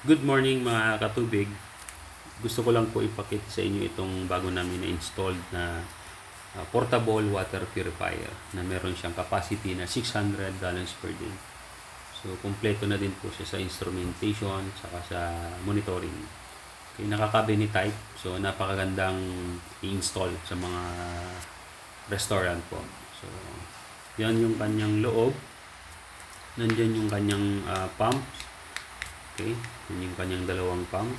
Good morning mga katubig. Gusto ko lang po ipakita sa inyo itong bago namin na-installed na portable water purifier na meron siyang capacity na 600 gallons per day. So, kumpleto na din po siya sa instrumentation saka sa monitoring. Okay, naka-cabinet type. So, napakagandang i-install sa mga restaurant po. So, yan yung kanyang loob. Nandyan yung kanyang pumps. Okay, yun yung kanyang dalawang pumps.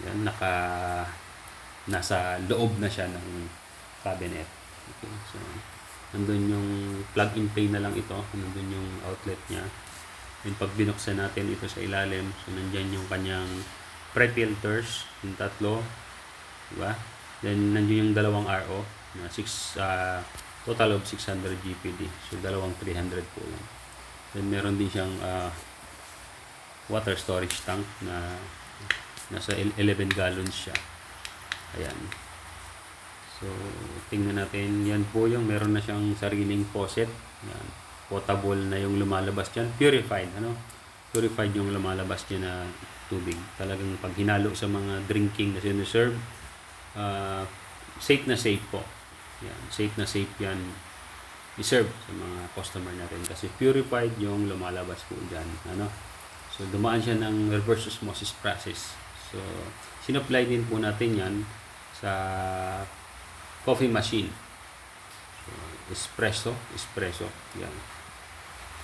Yan, nasa loob na siya ng cabinet. Okay, so nandun yung plug and play na lang ito. Nandun yung outlet niya. And pag binuksan natin ito sa ilalim, so nandyan yung kanyang pre-filters, yung tatlo. Diba? Then nandun yung dalawang RO na total of 600 GPD. So dalawang 300 po lang. Then meron din siyang water storage tank na nasa 11 gallons siya. Ayan. So, tingnan natin. Yan po yung meron na siyang sariling faucet. Yan. Potable na yung lumalabas dyan. Purified. Purified yung lumalabas dyan na tubig. Talagang pag hinalo sa mga drinking na sinuserve, safe na safe po. Yan. Safe na safe yan i-serve sa mga customer natin. Kasi purified yung lumalabas po dyan. So, dumaan siya ng reverse osmosis process. So, sinupply din po natin yan sa coffee machine. So, espresso. Yan.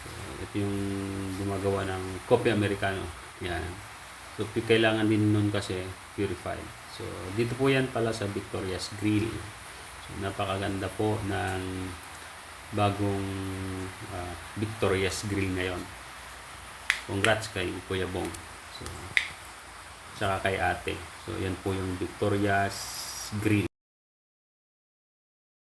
So, ito yung gumagawa ng coffee americano. Yan. So, kailangan din nun kasi purified. So, dito po yan pala sa Victoria's Grill. So, napakaganda po ng bagong Victoria's Grill ngayon. Congrats kay Kuya Bong. So, saka kay ate. So, yan po yung Victoria's Grill.